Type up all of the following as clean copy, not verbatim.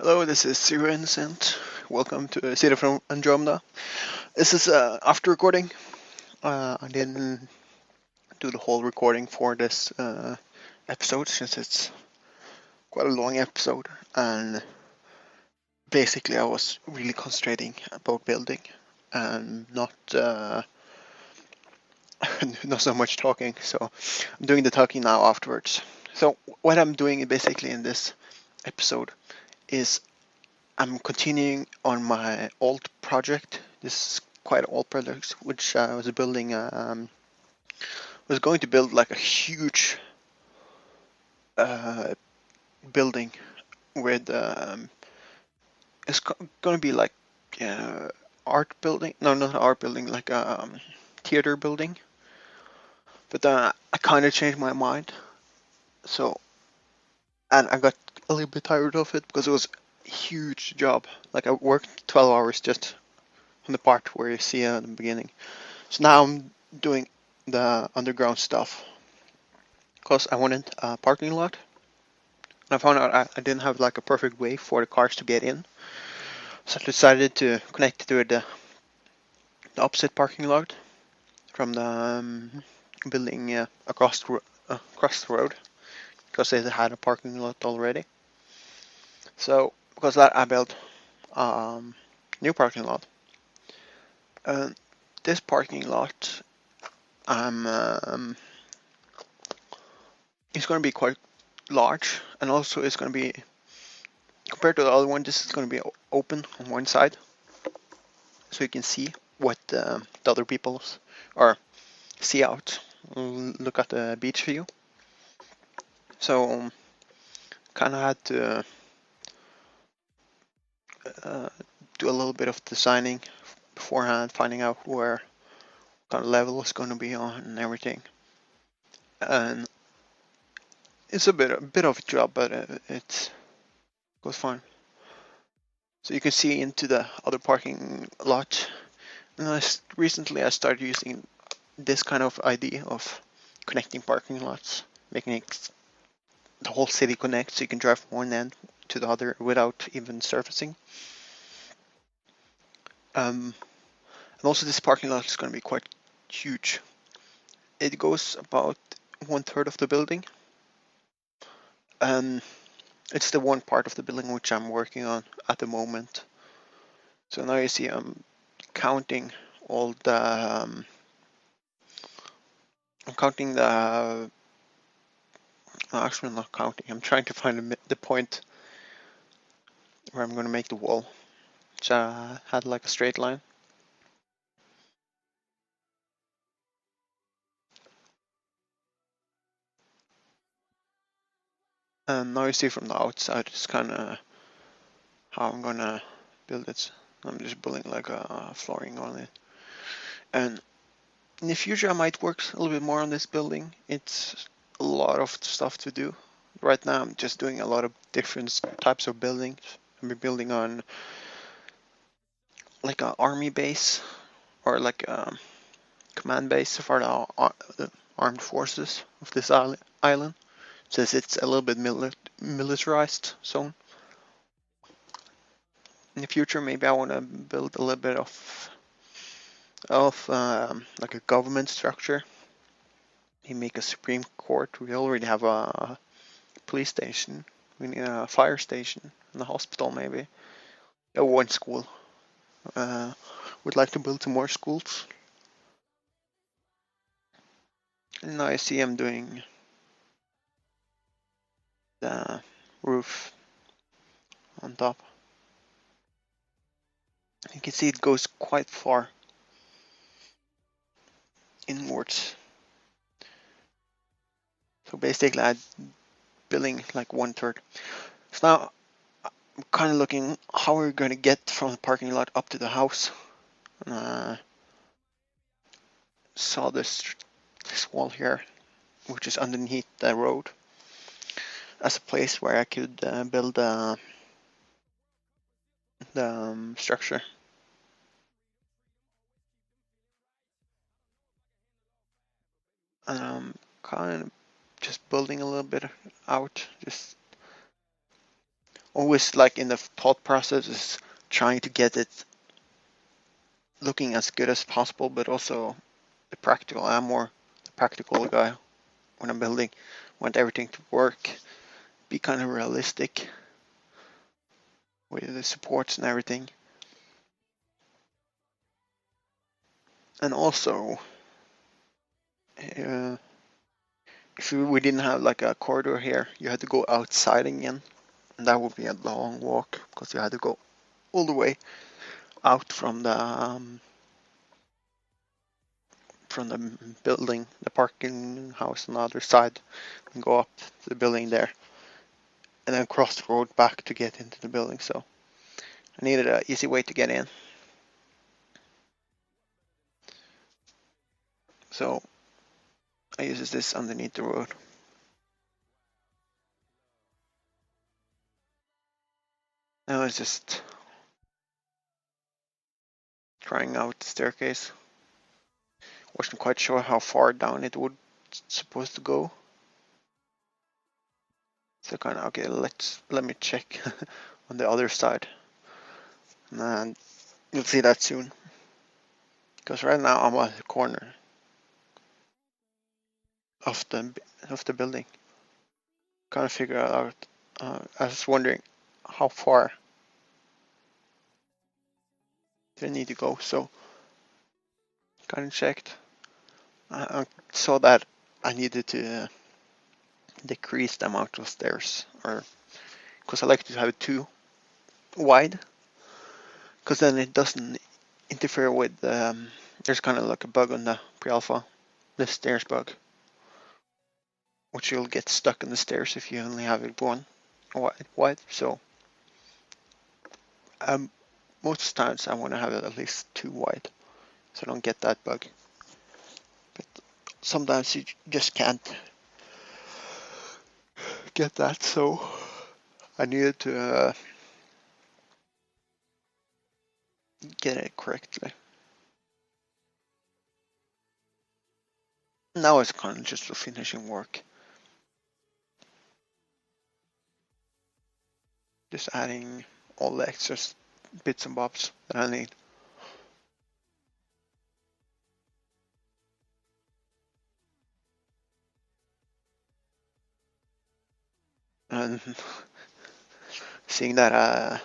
Hello, this is Zero Innocent. Welcome to City from Andromeda. This is after recording. I didn't do the whole recording for this episode since it's quite a long episode, and basically I was really concentrating about building and not not so much talking. So I'm doing the talking now afterwards. So what I'm doing basically in this episode is I'm continuing on my old project. This is quite an old project, which I was building. Was going to build like a huge uh, building with it's going to be like uh, art building. No, not art building, like a theater building. But then I kind of changed my mind. So and I got a little bit tired of it because it was a huge job. Like I worked 12 hours just on the part where you see at the beginning. So now I'm doing the underground stuff because I wanted a parking lot. And I found out I didn't have like a perfect way for the cars to get in. So I decided to connect it to the opposite parking lot from the building across the road because they had a parking lot already. So because that I built new parking lot. And this parking lot is going to be quite large, and also it's going to be compared to the other one. This is going to be open on one side, so you can see what the other people's or see out, look at the beach view. So kind of had to uh, do a little bit of designing beforehand, finding out where kind of level is going to be on and everything. And it's a bit of a job, but it goes fine. So you can see into the other parking lot. And recently I started using this kind of idea of connecting parking lots, making it the whole city connect so you can drive from one end to the other without even surfacing. And also this parking lot is going to be quite huge. It goes about 1/3 of the building, and it's the one part of the building which I'm working on at the moment. So now you see I'm counting all the I'm counting the actually I'm not counting. I'm trying to find the point where I'm going to make the wall, which had like a straight line. And now you see from the outside, it's kind of how I'm going to build it. I'm just building like a flooring on it. And in the future, I might work a little bit more on this building. It's a lot of stuff to do. Right now, I'm just doing a lot of different types of buildings. I'm building on like an army base or like a command base for the armed forces of this island, since it's a little bit militarized zone. In the future, maybe I want to build a little bit of like a government structure. You make a Supreme Court. We already have a police station. We need a fire station and a hospital, maybe. One school. Uh, would like to build some more schools. And now I see I'm doing the roof on top. You can see it goes quite far inwards. So basically, I'm building like 1/3. So now I'm kind of looking how we're going to get from the parking lot up to the house. Uh, saw this wall here, which is underneath the road, as a place where I could build the structure. And I'm kind of just building a little bit out, just always like in the thought process is trying to get it looking as good as possible, but also the practical. I'm more the practical guy when I'm building. Want everything to work, be kind of realistic with the supports and everything. And also, if we didn't have like a corridor here, you had to go outside again, and that would be a long walk because you had to go all the way out from the building, the parking house on the other side, and go up to the building there, and then cross the road back to get into the building. So I needed an easy way to get in. So I uses this underneath the road. Now it's just trying out the staircase. Wasn't quite sure how far down it would supposed to go. So kind of okay. Let me check on the other side, and you'll see that soon. Because right now I'm at the corner of the building. Kind of figure out. I was wondering how far do I need to go. So kind of checked. I saw that I needed to decrease the amount of stairs, or because I like to have it too wide, because then it doesn't interfere with. There's kind of like a bug on the pre-alpha, the stairs bug, which you'll get stuck in the stairs if you only have it one wide. So most times I want to have it at least two wide, so I don't get that bug. But sometimes you just can't get that, so I needed to get it correctly. Now it's kind of just for finishing work. Just adding all the extra bits and bobs that I need. And seeing that I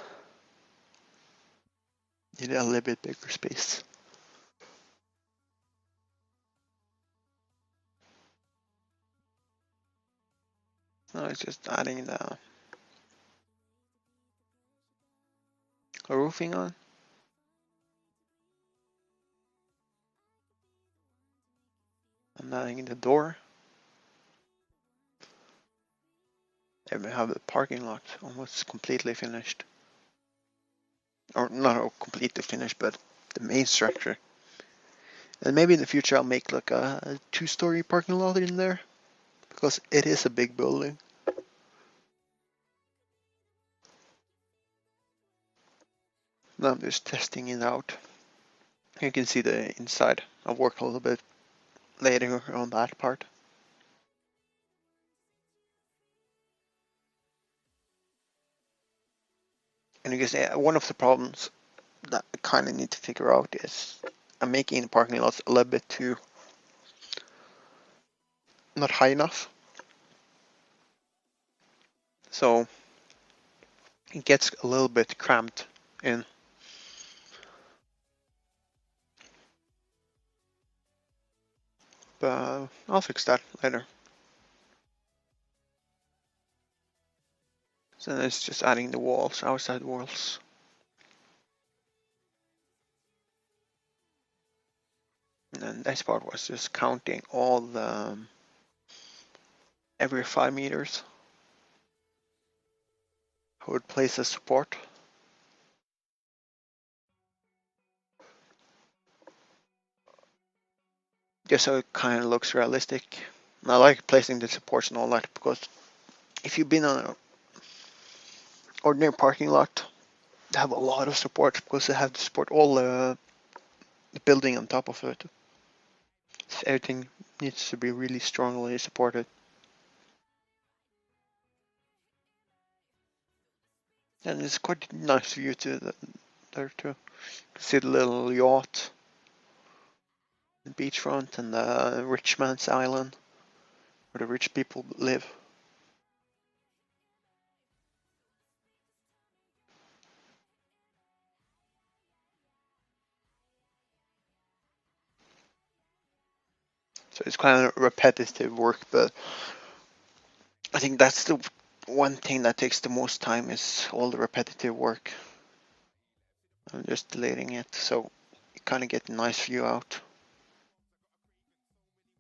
need a little bit bigger space. Now it's just adding the roofing on. And adding the door. And we have the parking lot almost completely finished. Or not completely finished, but the main structure. And maybe in the future I'll make like a two-story parking lot in there, because it is a big building. Now I'm just testing it out. You can see the inside. I'll work a little bit later on that part. And you can see one of the problems that I kind of need to figure out is I'm making the parking lots a little bit too not high enough. So it gets a little bit cramped in. But I'll fix that later. So then it's just adding the walls, outside walls. And then this part was just counting all the every 5 meters I would place a support. Just so it kind of looks realistic. And I like placing the supports and all that, because if you've been on an ordinary parking lot, they have a lot of support because they have to support all the building on top of it. So everything needs to be really strongly supported. And it's quite a nice view to there too. You can see the little yacht, the beachfront, and the rich man's island where the rich people live. So it's kind of repetitive work, but I think that's the one thing that takes the most time is all the repetitive work. I'm just deleting it, so you kind of get a nice view out.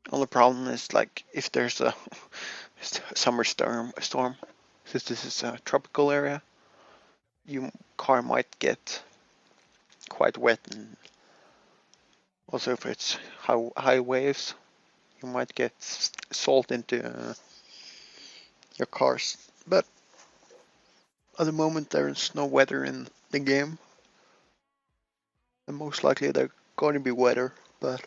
Only problem is like if there's a summer storm, since this is a tropical area, your car might get quite wet, and also if it's high waves, you might get salt into your cars. But at the moment there's no weather in the game, and most likely they're going to be wetter, but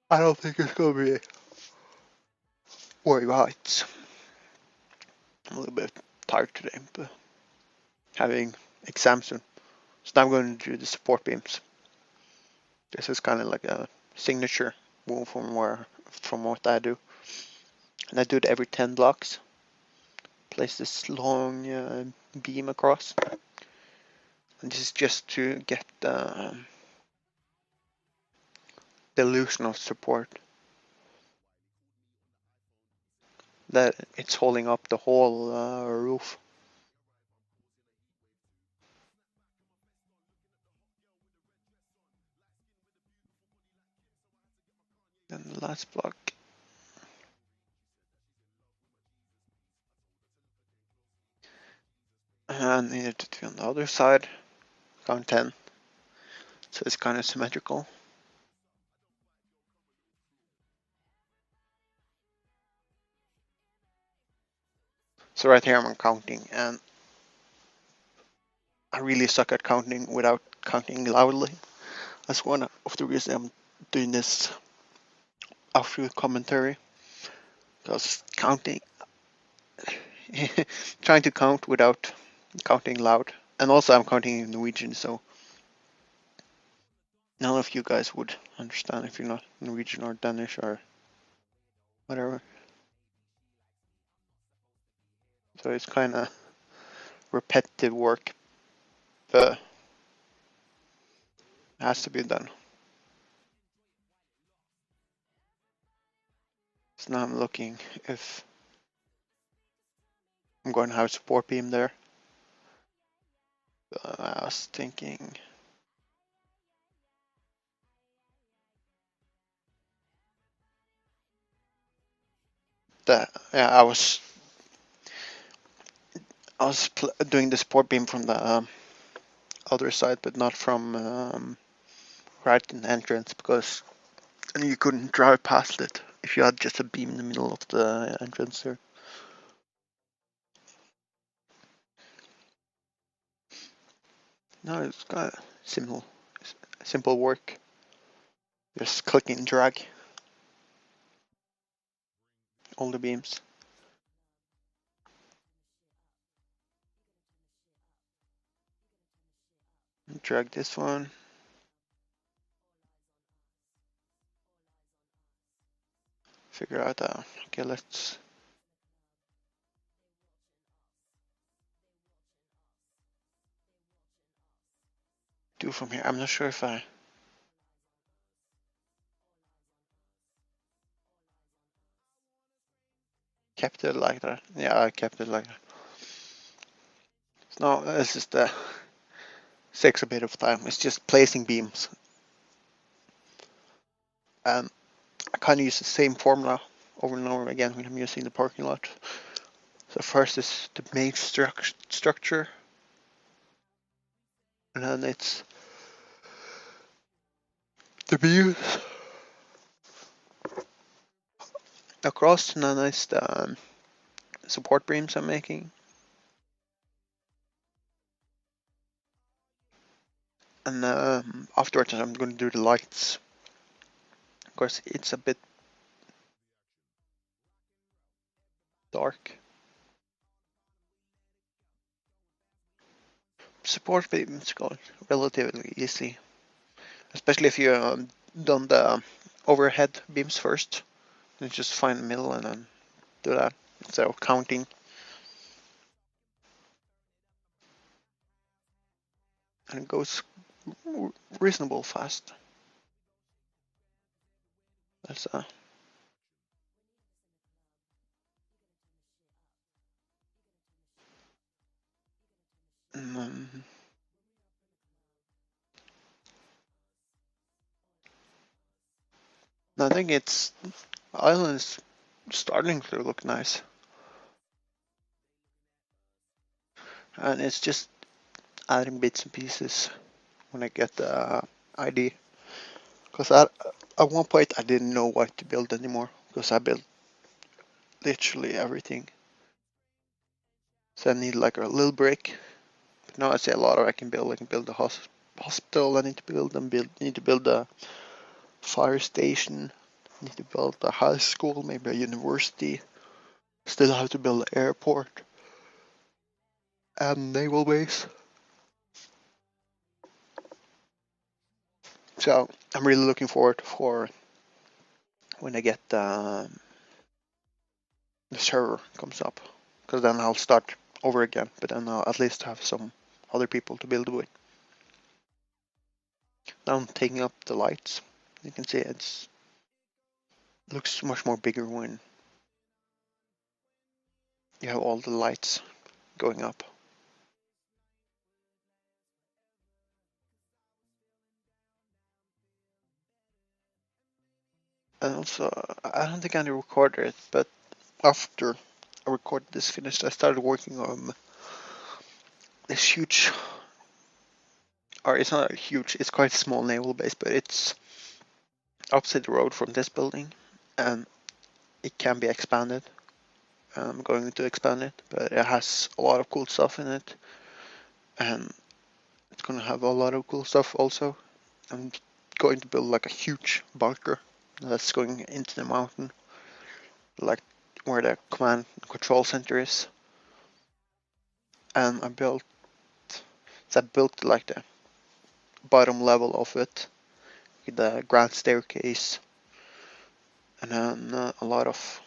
I don't think it's going to be worry heights. I'm a little bit tired today, but having exams soon. So now I'm going to do the support beams. This is kind of like a signature move from what I do. And I do it every 10 blocks. Place this long beam across. And this is just to get the illusion of support. That it's holding up the whole roof. And the last block. And needed to do on the other side. Count 10. So it's kind of symmetrical. So right here I'm counting, and I really suck at counting without counting loudly. That's one of the reasons I'm doing this after commentary. Because counting, trying to count without counting loud. And also I'm counting in Norwegian, so none of you guys would understand if you're not Norwegian or Danish or whatever. So it's kind of repetitive work, but it has to be done. So now I'm looking if I'm going to have support beam there. I was thinking that I was doing the support beam from the other side, but not from right in the entrance, because then you couldn't drive past it if you had just a beam in the middle of the entrance there. No, it's kind of simple work. Just click and drag all the beams. Drag this one. Figure out okay, let's do from here. I'm not sure if I kept it like that. Yeah, I kept it like that. So now this is the takes a bit of time. It's just placing beams. I kind of use the same formula over and over again when I'm using the parking lot. So first is the main structure, and then it's the beams across, and then it's the support beams I'm making. And afterwards I'm going to do the lights. Of course, it's a bit dark. support beams go relatively easy, especially if you done the overhead beams first. You just find the middle and then do that instead of counting. And it goes reasonable fast. That's mm, I think it's island is starting to look nice, and it's just adding bits and pieces when I get the ID. Because at one point I didn't know what to build anymore because I built literally everything. So I need like a little break. But now I see a lot of I can build. I can build a hospital. I need to build them. Need to build a fire station. Need to build a high school, maybe a university. Still have to build an airport and naval base. So I'm really looking forward for when I get the server comes up, because then I'll start over again. But then I'll at least have some other people to build with. Now I'm taking up the lights. You can see it looks much more bigger when you have all the lights going up. And also, I don't think I recorded it, but after I recorded this finished, I started working on this huge, or it's not huge, it's quite a small naval base, but it's opposite the road from this building, and it can be expanded. I'm going to expand it, but it has a lot of cool stuff in it, and it's gonna have a lot of cool stuff also. I'm going to build like a huge bunker that's going into the mountain, like where the command and control center is. And I built like the bottom level of it with the grand staircase and then a lot of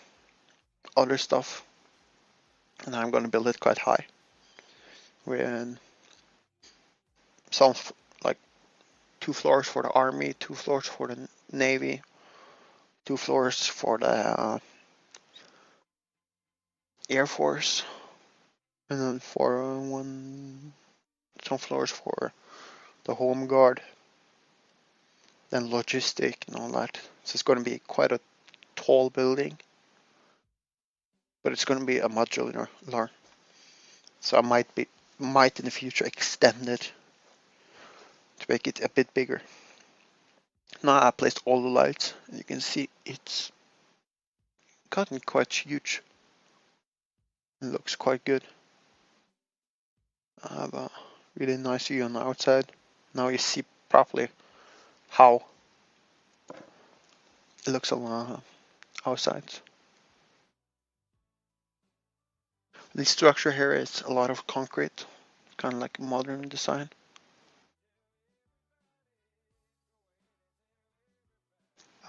other stuff. And I'm gonna build it quite high with some like 2 floors for the army, 2 floors for the navy, 2 floors for the air force, and then for some floors for the home guard, then logistic and all that. So it's going to be quite a tall building, but it's going to be a modular. So I might in the future extend it to make it a bit bigger. Now I placed all the lights, and you can see it's gotten quite huge. It looks quite good. I have a really nice view on the outside. Now you see properly how it looks on the outside. The structure here is a lot of concrete, kind of like modern design.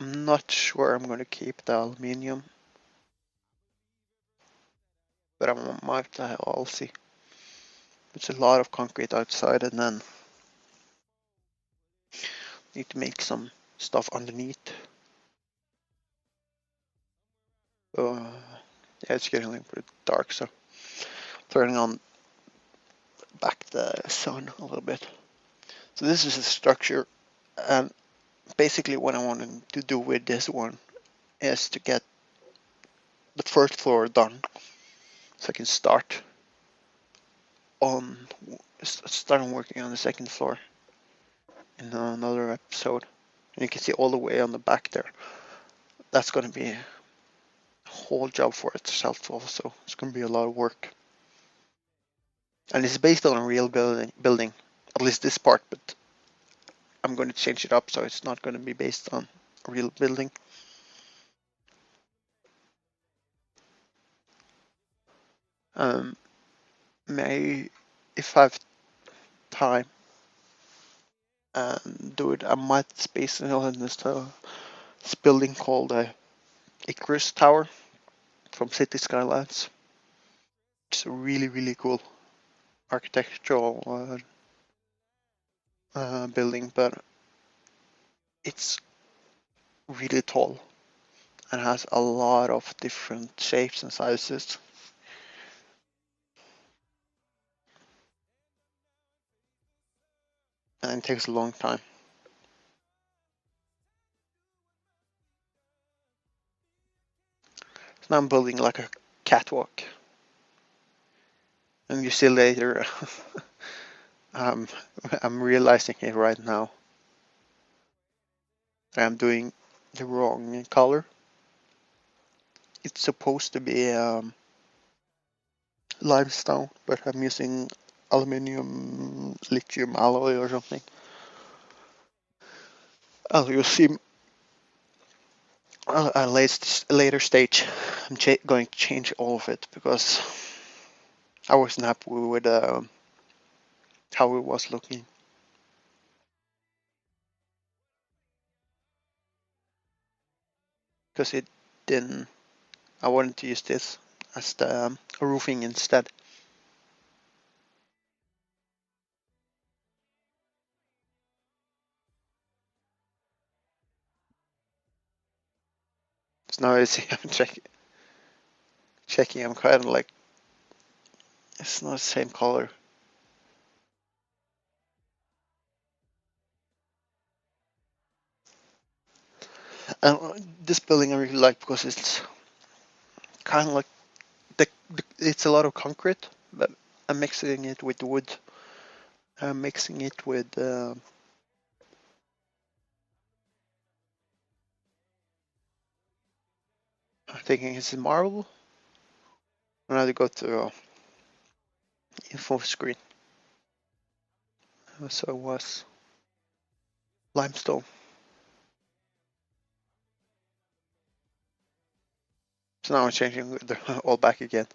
I'm not sure I'm going to keep the aluminium, but I might, I'll see. It's a lot of concrete outside, and then need to make some stuff underneath. Uh, yeah, it's getting a little bit dark, so turning on back the sun a little bit. So this is a structure, and basically what I wanted to do with this one is to get the first floor done, so I can on start on working on the second floor in another episode. And you can see all the way on the back there. That's going to be a whole job for itself also. It's going to be a lot of work. And it's based on a real building, at least this part, but I'm going to change it up so it's not going to be based on a real building. Um, may if I've time and do it. I might space in this building called Icarus Tower from City Skylines. It's a really, really cool architectural building, but it's really tall and has a lot of different shapes and sizes. And it takes a long time. So now I'm building like a catwalk. And you see later, um, I'm realizing it right now. I'm doing the wrong color. It's supposed to be limestone, but I'm using aluminium lithium alloy or something. Oh, you'll see at a later stage. I'm going to change all of it because I wasn't happy with how it was looking. Because it didn't. I wanted to use this as the roofing instead. So now I see I'm checking. I'm kind of like it's not the same color. And this building I really like because it's kind of like it's a lot of concrete, but I'm mixing it with wood. I'm mixing it with I'm thinking it's marble. And I go to info screen. So it was limestone. So now I'm changing the all back again.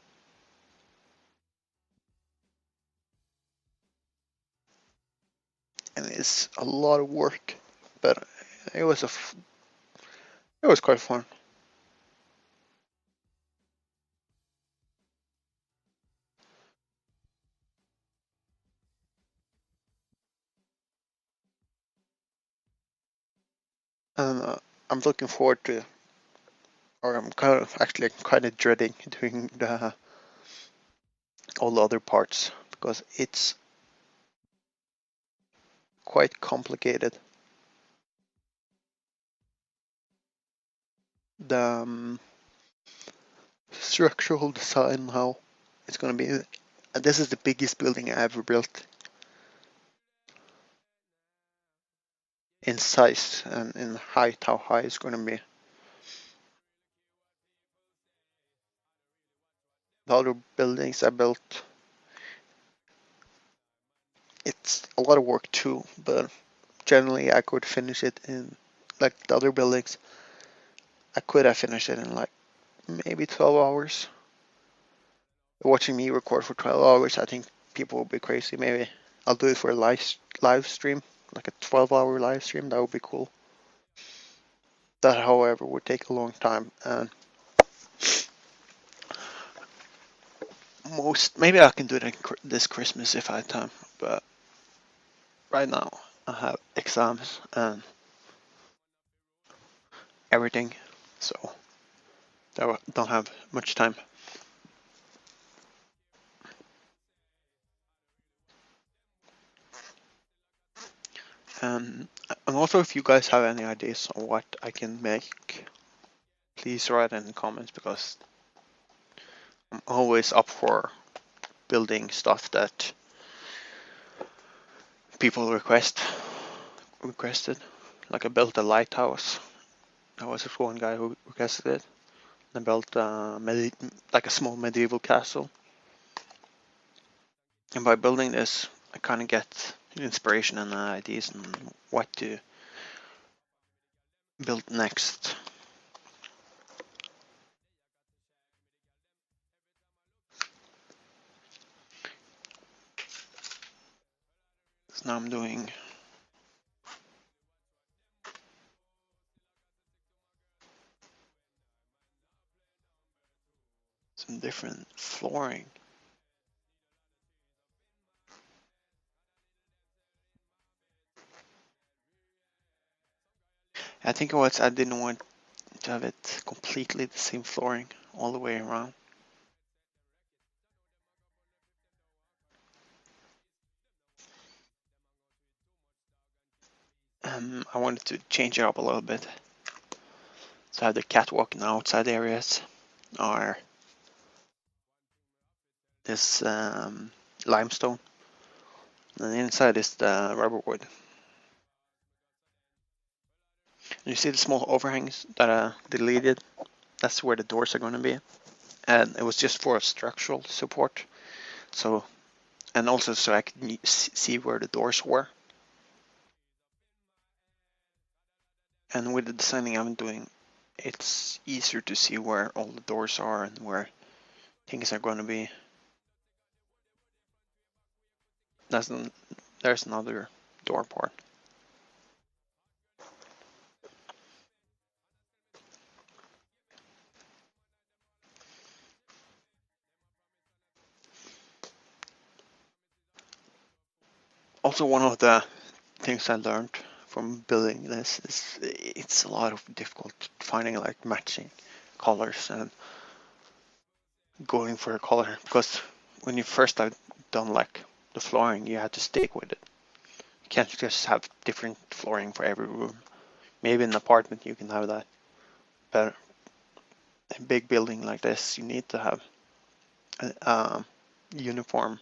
And it's a lot of work, but it was it was quite fun. And I'm looking forward to, or I'm kind of dreading doing all the other parts because it's quite complicated. The structural design, how it's gonna be. This is the biggest building I ever built in size and in height. How high it's gonna be. The other buildings I built, it's a lot of work too, but generally I could finish it in like the other buildings. I could have finished it in like maybe 12 hours. Watching me record for 12 hours, I think people will be crazy. Maybe I'll do it for a live stream, like a 12-hour live stream. That would be cool. That, however, would take a long time, and maybe I can do it this Christmas if I have time. But right now I have exams and everything, so I don't have much time. And also, if you guys have any ideas on what I can make, please write in the comments because I'm always up for building stuff that people requested. Like I built a lighthouse. There was this one guy who requested it. I built like a small medieval castle. And by building this, I kind of get inspiration and ideas on what to build next. Now I'm doing some different flooring. I think I didn't want to have it completely the same flooring all the way around. I wanted to change it up a little bit. So I have the catwalk in the outside areas are this limestone, and the inside is the rubber wood. And you see the small overhangs that I deleted? That's where the doors are going to be. And it was just for structural support. So, and also so I could see where the doors were. And with the designing I'm doing, it's easier to see where all the doors are and where things are going to be. There's another door part. Also, one of the things I learned from building this is it's a lot of difficult finding like matching colors and going for a color, because when you first have done like the flooring, you have to stick with it. You can't just have different flooring for every room. Maybe in an apartment you can have that, but a big building like this you need to have a uniform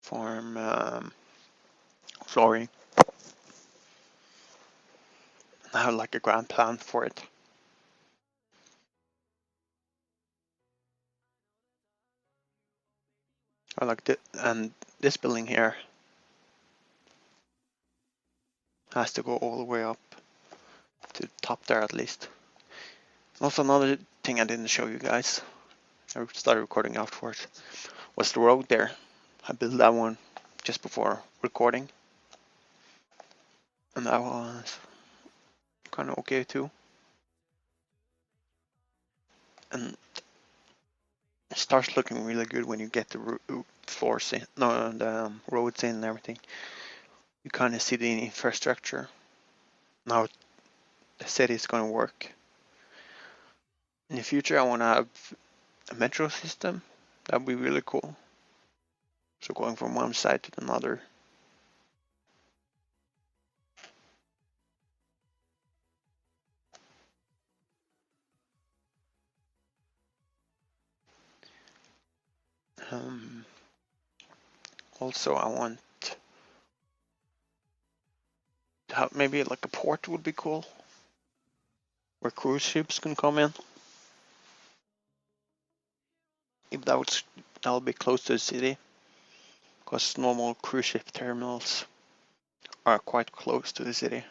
form flooring and have like a grand plan for it. I like and this building here has to go all the way up to the top there at least. Also, another thing I didn't show you guys, I started recording afterwards, was the road there. I built that one just before recording, and that was kind of okay too. And it starts looking really good when you get the floors in, no, the roads in and everything. You kind of see the infrastructure. Now the city is going to work. In the future, I want to have a metro system. That would be really cool. So going from one side to another. Um, Also, I want to have maybe like a port would be cool, where cruise ships can come in. If that'll be close to the city, because normal cruise ship terminals are quite close to the city.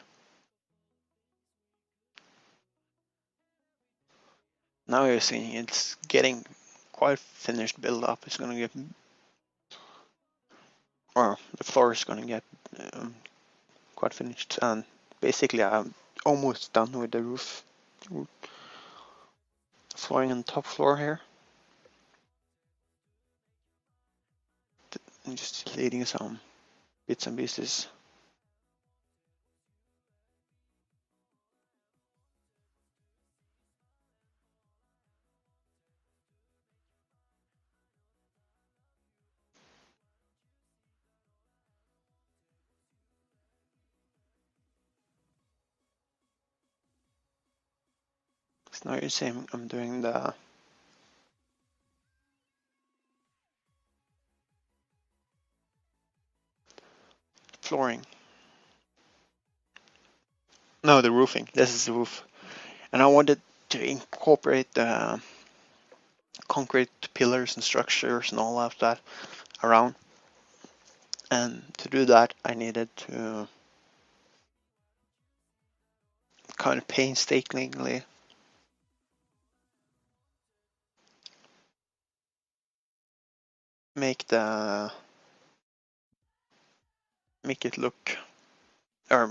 Now you're seeing it's getting quite finished build up. It's gonna get, or the floor is gonna get quite finished, and basically I'm almost done with the roof, flooring on the top floor here. I'm just deleting some bits and pieces. So now you're seeing I'm doing the flooring. No, the roofing. This is the roof. And I wanted to incorporate the concrete pillars and structures and all of that around. And to do that, I needed to kind of painstakingly make it look, or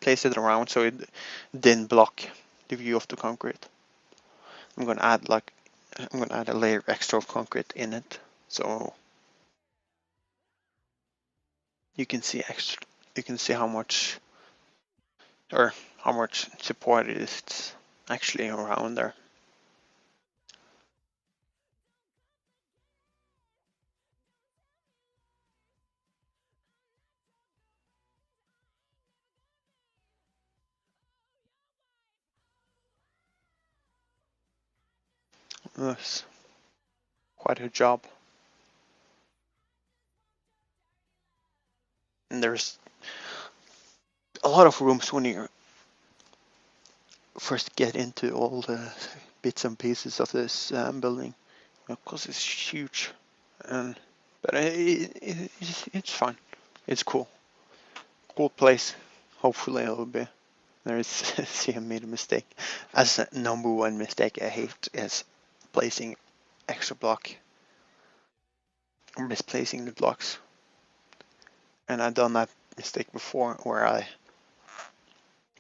place it around so it didn't block the view of the concrete. I'm gonna add a layer of extra concrete in it, so you can see how much, or how much support it is actually around there. That's quite a job. And there's a lot of rooms when you first get into all the bits and pieces of this building, because it's huge. And but it's fun. It's cool. Cool place. Hopefully it'll be. There is see, I made a mistake. As a number one mistake I hate is placing extra block or misplacing the blocks. And I've done that mistake before where I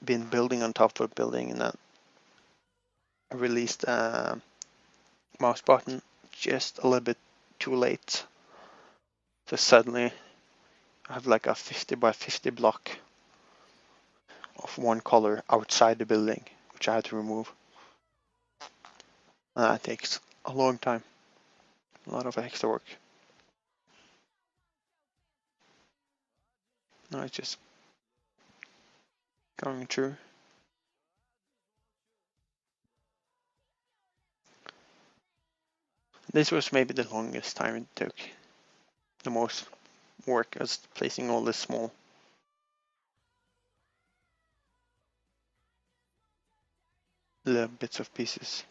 been building on top of a building and then I released a mouse button just a little bit too late. So suddenly I have like a 50 by 50 block of one color outside the building, which I had to remove. And that takes a long time, a lot of extra work. Now it's just going through. This was maybe the longest time it took. The most work as placing all the small little bits of pieces.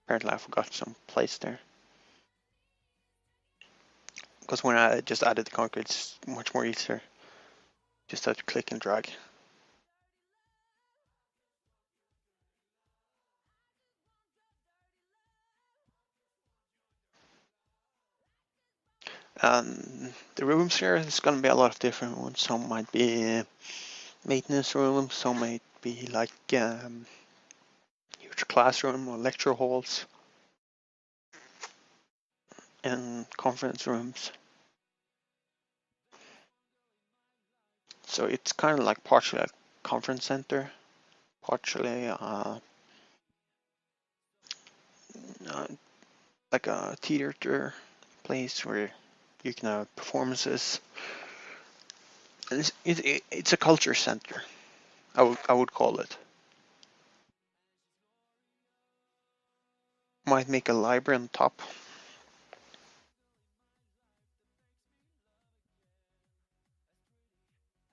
Apparently I forgot some place there. Because when I just added the concrete, it's much more easier. Just have to click and drag. The rooms here is going to be a lot of different ones. Some might be maintenance rooms, some might be like huge classroom or lecture halls and conference rooms. So it's kind of like partially a conference center, partially like a theater place where you can have performances. And it's a culture center, I would call it. Might make a library on top.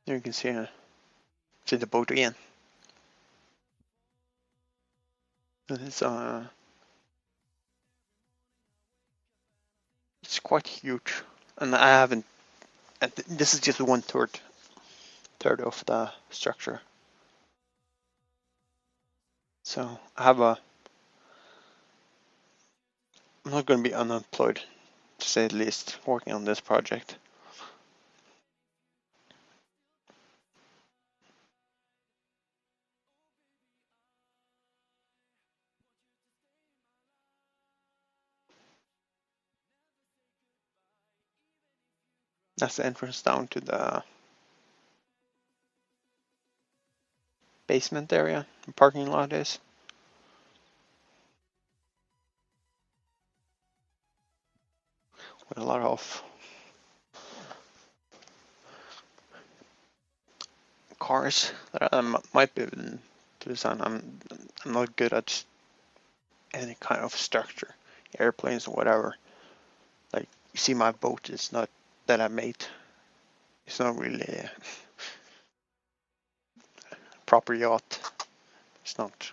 There you can see the boat again. It's quite huge, and I haven't. This is just one third of the structure. So I have I'm not going to be unemployed, to say the least, working on this project. That's the entrance down to the basement area. The parking lot is. With a lot of cars that might be to design. I'm not good at any kind of structure, airplanes or whatever. Like you see, my boat is not that I made. It's not really a proper yacht. It's not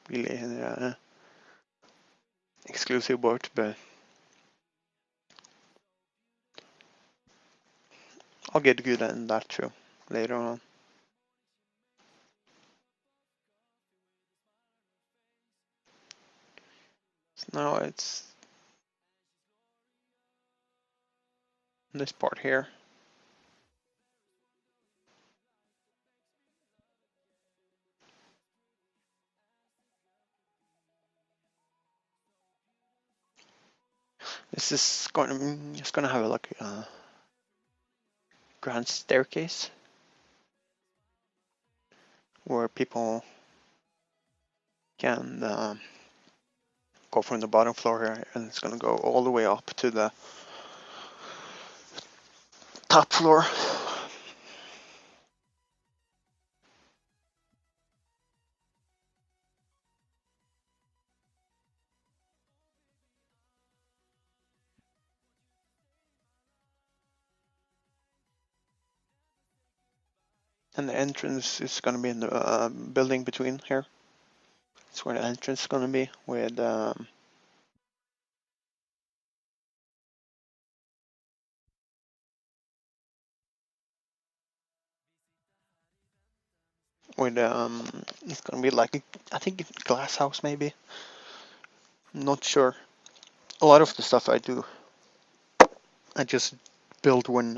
really an exclusive boat, but I'll get good at that too later on. Now it's this part here. This is going. It's gonna have like a grand staircase where people can go from the bottom floor here, and it's gonna go all the way up to the top floor. And the entrance is gonna be in the building between here. That's where the entrance is gonna be with it's gonna be like I think a glass house maybe. I'm not sure. A lot of the stuff I do, I just build when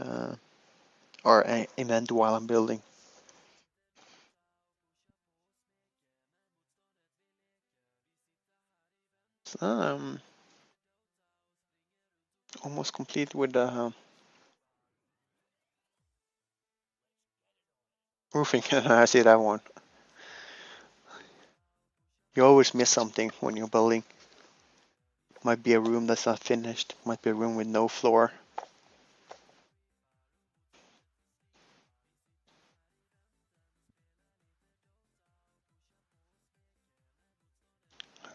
or I invent while I'm building. So, almost complete with the roofing. I see that one. You always miss something when you're building. Might be a room that's not finished. Might be a room with no floor.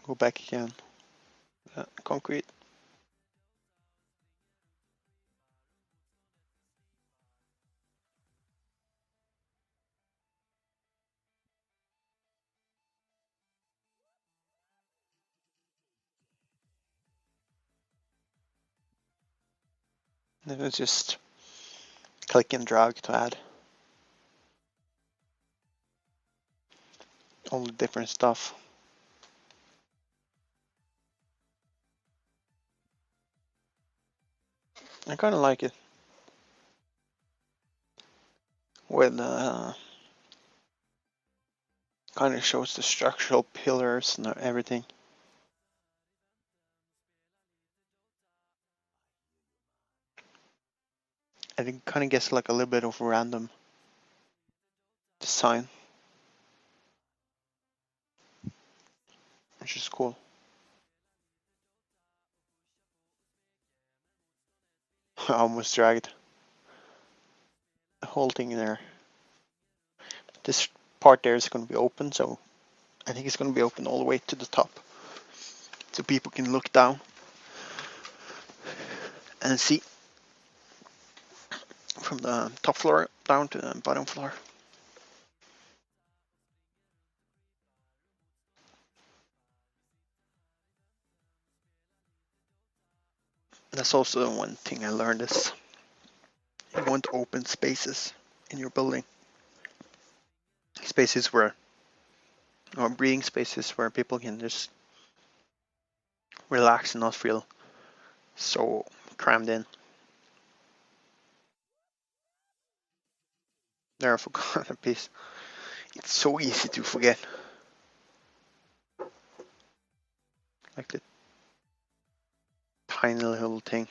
Go back again. Concrete. Then it's just click and drag to add all the different stuff. I kind of like it with kind of shows the structural pillars and everything. I think kind of gets like a little bit of random design, which is cool. I almost dragged the whole thing there. This part there is going to be open, so I think it's going to be open all the way to the top, so people can look down and see from the top floor down to the bottom floor. That's also one thing I learned is you want open spaces in your building. Spaces where, or breathing spaces where people can just relax and not feel so crammed in. There, I forgot a piece. It's so easy to forget. Like the tiny little thing.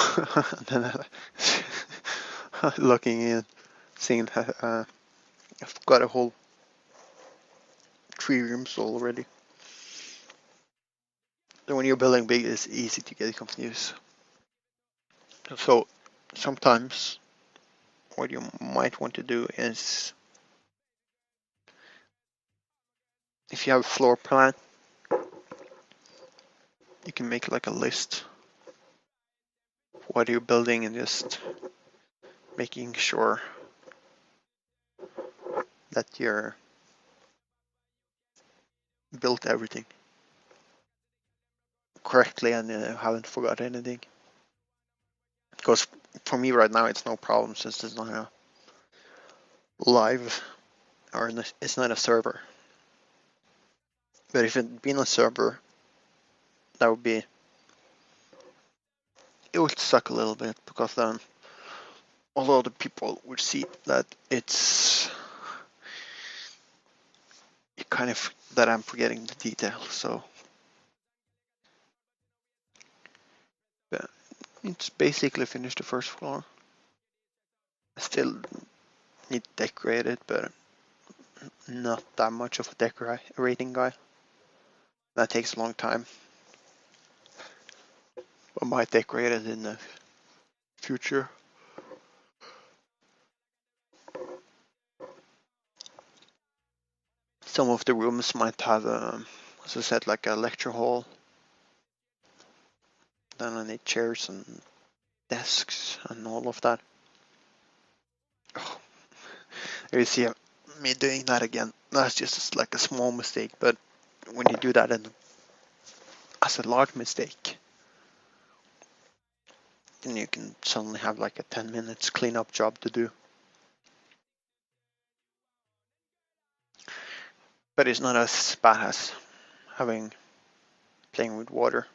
And then looking in, seeing that I've got a whole 3 rooms already. So when you're building big, it's easy to get confused. So sometimes what you might want to do is, if you have a floor plan, you can make like a list of what you're building and just making sure that you're built everything correctly and haven't forgot anything. Because for me right now it's no problem since it's not a live or it's not a server. But if it had been a server, that would be, it would suck a little bit because then all other people would see that it's kind of that I'm forgetting the details. So yeah, it's basically finished the first floor. I still need to decorate it, but not that much of a decorating guy. That takes a long time. I might decorate it in the future. Some of the rooms might have, as I said, like a lecture hall. Then I need chairs and desks and all of that. Oh, there you see me doing that again. That's just like a small mistake, but when you do that as a large mistake, then you can suddenly have like a 10 minutes cleanup job to do. But it's not as bad as playing with water.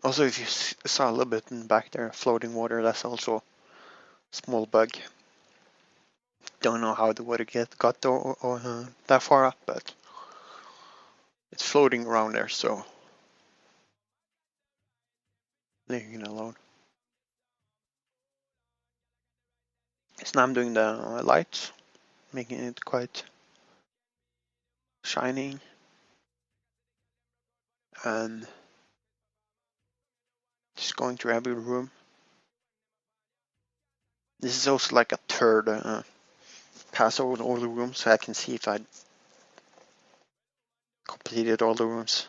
Also, if you saw a little bit in back there, floating water, that's also a small bug. Don't know how the water got that far up, but it's floating around there, so leaving it alone. So now I'm doing the lights, making it quite shining, and just going through every room. This is also like a third pass over all the rooms, so I can see if I completed all the rooms.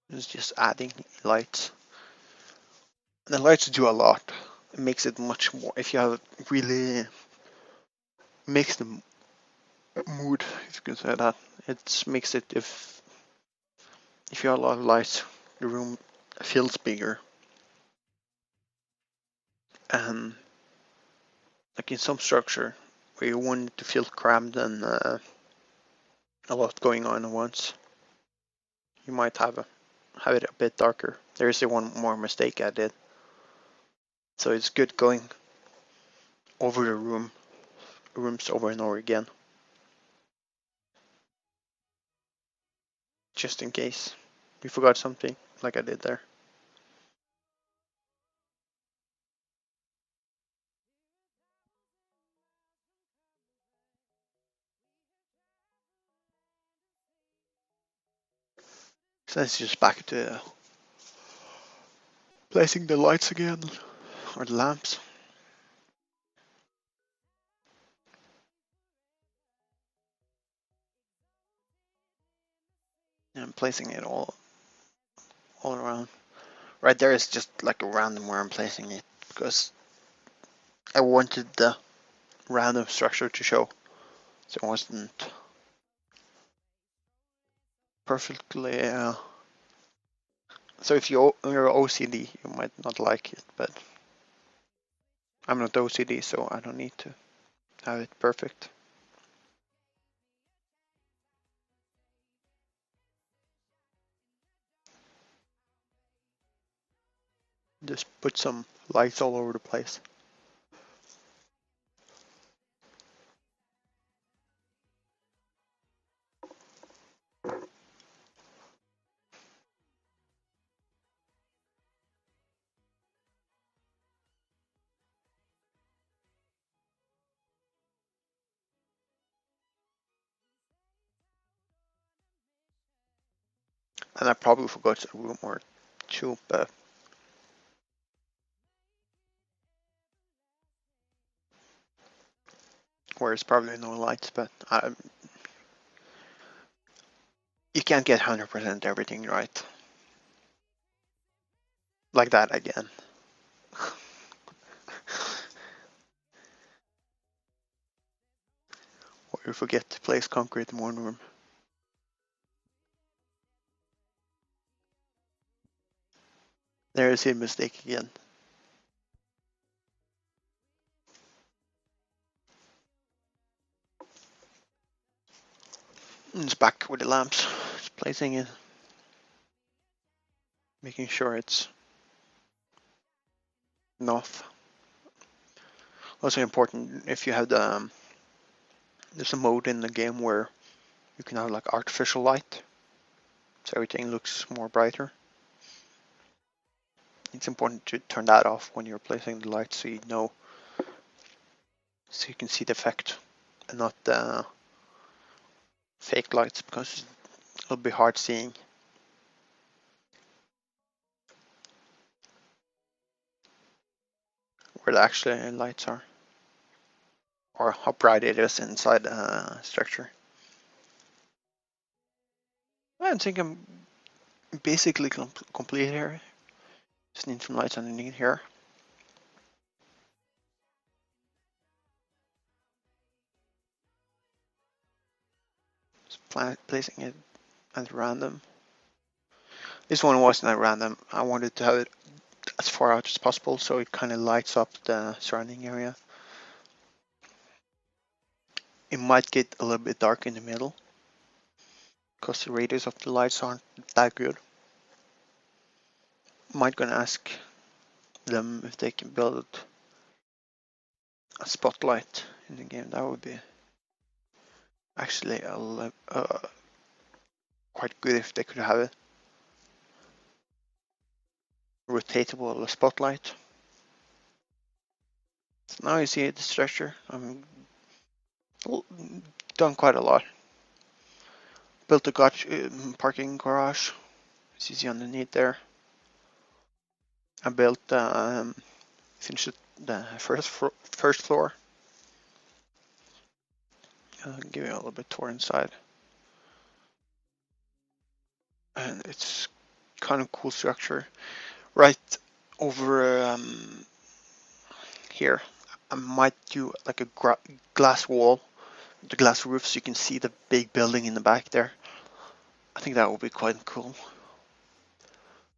It's just adding lights. And the lights do a lot. It makes it much more, if you have really makes the mood, if you can say that. It makes it, if you have a lot of lights, the room feels bigger. And like in some structure where you want it to feel crammed and a lot going on at once, you might have it a bit darker. There is one more mistake I did. So it's good going over the rooms over and over again, just in case you forgot something, like I did there. So it's just back to placing the lights again, or the lamps. And placing it all around. Right there is just like a random where I'm placing it, because I wanted the random structure to show, so it wasn't perfectly. So if you're OCD, you might not like it, but I'm not OCD, so I don't need to have it perfect. Just put some lights all over the place. And I probably forgot a room or two, but where it's probably no lights, but you can't get 100% everything right. Like that again. You forget to place concrete in one room. There is a mistake again. And it's back with the lamps. Just placing it. Making sure it's enough. Also important if you have there's a mode in the game where you can have like artificial light, so everything looks more brighter. It's important to turn that off when you're placing the light, so so you can see the effect and not the fake lights, because it'll be hard seeing where the actual lights are or how bright it is inside the structure. I think I'm basically complete here. Just need some lights underneath here. Just placing it at random. This one wasn't at random. I wanted to have it as far out as possible so it kind of lights up the surrounding area. It might get a little bit dark in the middle because the radius of the lights aren't that good. Might gonna ask them if they can build a spotlight in the game. That would be actually quite good if they could have it. Rotatable spotlight. So now you see the structure. I'm done quite a lot. Built a parking garage. As you see underneath there. I built finished the first floor. Give you a little bit tour inside. And it's kind of cool structure. Right over here, I might do like a glass wall, the glass roof, so you can see the big building in the back there. I think that would be quite cool.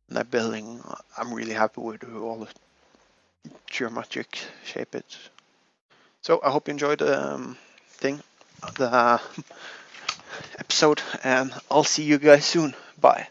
And that building, I'm really happy with all the geometric shape it. So I hope you enjoyed the episode, and I'll see you guys soon. Bye.